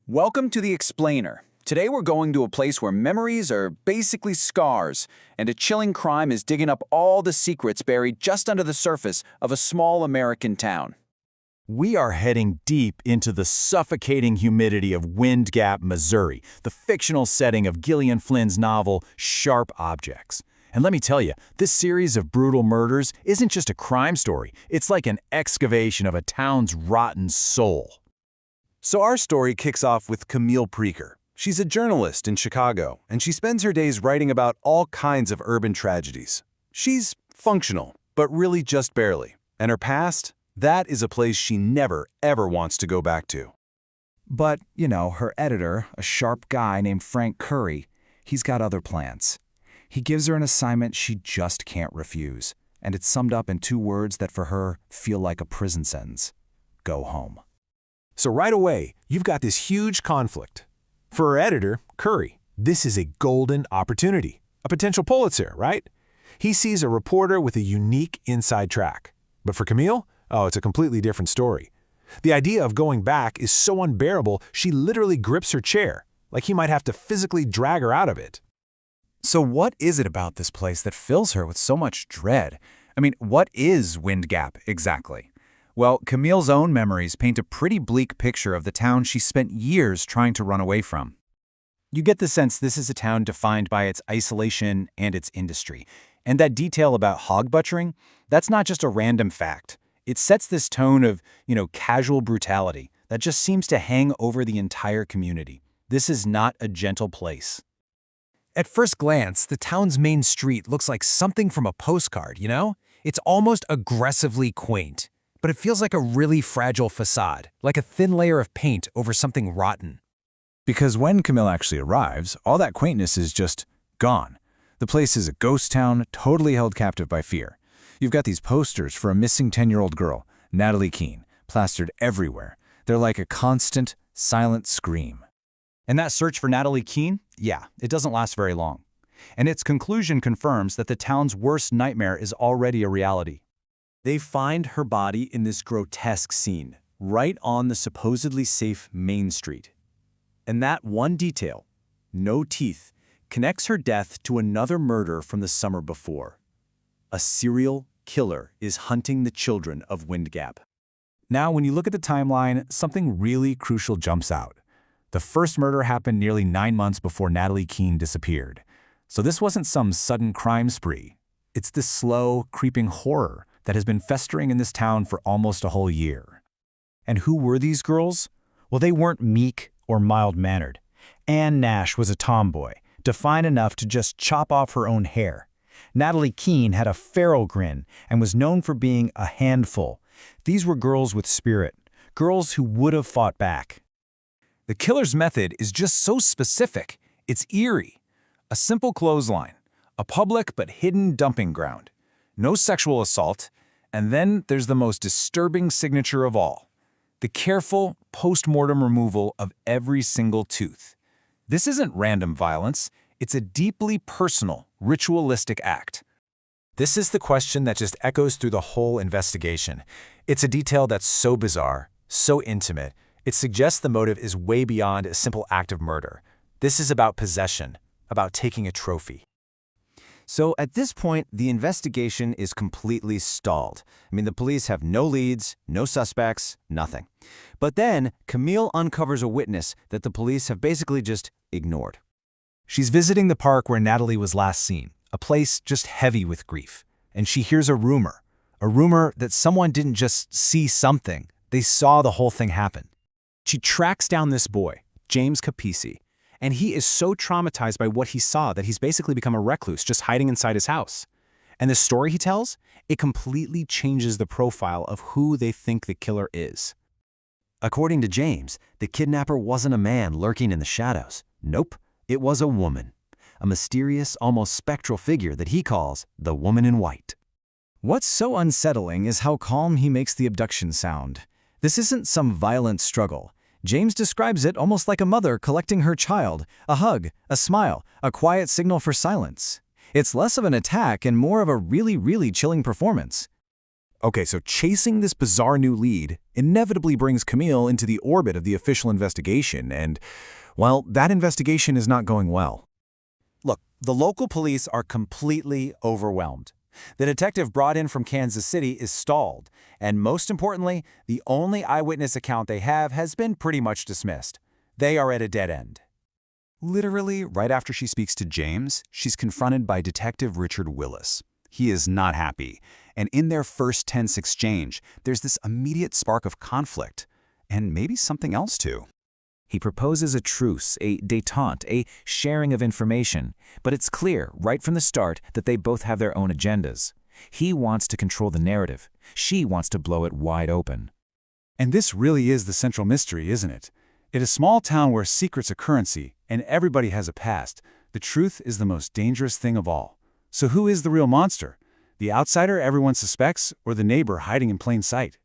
Welcome to The Explainer. Today we're going to a place where memories are basically scars, and a chilling crime is digging up all the secrets buried just under the surface of a small American town. We are heading deep into the suffocating humidity of Wind Gap, Missouri, the fictional setting of Gillian Flynn's novel Sharp Objects. And let me tell you, this series of brutal murders isn't just a crime story, it's like an excavation of a town's rotten soul. So our story kicks off with Camille Preaker. She's a journalist in Chicago, and she spends her days writing about all kinds of urban tragedies. She's functional, but really just barely. And her past? That is a place she never, ever wants to go back to. But, her editor, a sharp guy named Frank Curry, he's got other plans. He gives her an assignment she just can't refuse, and it's summed up in 2 words that for her feel like a prison sentence. Go home. So right away, you've got this huge conflict. For her editor, Curry, this is a golden opportunity, a potential Pulitzer, right? He sees a reporter with a unique inside track. But for Camille, it's a completely different story. The idea of going back is so unbearable, she literally grips her chair, like he might have to physically drag her out of it. So what is it about this place that fills her with so much dread? What is Wind Gap exactly? Well, Camille's own memories paint a pretty bleak picture of the town she spent years trying to run away from. You get the sense this is a town defined by its isolation and its industry. And that detail about hog butchering, that's not just a random fact. It sets this tone of, casual brutality that just seems to hang over the entire community. This is not a gentle place. At first glance, the town's main street looks like something from a postcard, It's almost aggressively quaint. But it feels like a really fragile facade, like a thin layer of paint over something rotten. Because when Camille actually arrives, all that quaintness is just gone. The place is a ghost town, totally held captive by fear. You've got these posters for a missing 10-year-old girl, Natalie Keene, plastered everywhere. They're like a constant, silent scream. And that search for Natalie Keene? Yeah, it doesn't last very long. And its conclusion confirms that the town's worst nightmare is already a reality. They find her body in this grotesque scene, right on the supposedly safe Main Street. And that one detail, no teeth, connects her death to another murder from the summer before. A serial killer is hunting the children of Wind Gap. Now, when you look at the timeline, something really crucial jumps out. The first murder happened nearly 9 months before Natalie Keene disappeared. So this wasn't some sudden crime spree. It's this slow, creeping horror that has been festering in this town for almost a whole year. And who were these girls? Well, they weren't meek or mild-mannered. Ann Nash was a tomboy, defiant enough to just chop off her own hair. Natalie Keene had a feral grin and was known for being a handful. These were girls with spirit, girls who would have fought back. The killer's method is just so specific. It's eerie. A simple clothesline, a public but hidden dumping ground. No sexual assault, and then there's the most disturbing signature of all, the careful post-mortem removal of every single tooth. This isn't random violence, it's a deeply personal, ritualistic act. This is the question that just echoes through the whole investigation. It's a detail that's so bizarre, so intimate, it suggests the motive is way beyond a simple act of murder. This is about possession, about taking a trophy. So at this point, the investigation is completely stalled. The police have no leads, no suspects, nothing. But then, Camille uncovers a witness that the police have basically just ignored. She's visiting the park where Natalie was last seen, a place just heavy with grief. And she hears a rumor that someone didn't just see something, they saw the whole thing happen. She tracks down this boy, James Capisi, and he is so traumatized by what he saw that he's basically become a recluse, just hiding inside his house. And the story he tells, it completely changes the profile of who they think the killer is. According to James, the kidnapper wasn't a man lurking in the shadows. Nope, it was a woman. A mysterious, almost spectral figure that he calls the Woman in White. What's so unsettling is how calm he makes the abduction sound. This isn't some violent struggle. James describes it almost like a mother collecting her child, a hug, a smile, a quiet signal for silence. It's less of an attack and more of a really, really chilling performance. Okay, so chasing this bizarre new lead, inevitably brings Camille into the orbit of the official investigation, and, well, that investigation is not going well. Look, the local police are completely overwhelmed. The detective brought in from Kansas City is stalled, and most importantly, the only eyewitness account they have has been pretty much dismissed. They are at a dead end. Literally, right after she speaks to James, she's confronted by Detective Richard Willis. He is not happy, and in their first tense exchange, there's this immediate spark of conflict, and maybe something else too. He proposes a truce, a détente, a sharing of information, but it's clear right from the start that they both have their own agendas. He wants to control the narrative. She wants to blow it wide open. And this really is the central mystery, isn't it? In a small town where secrets are currency and everybody has a past, the truth is the most dangerous thing of all. So who is the real monster? The outsider everyone suspects, or the neighbor hiding in plain sight?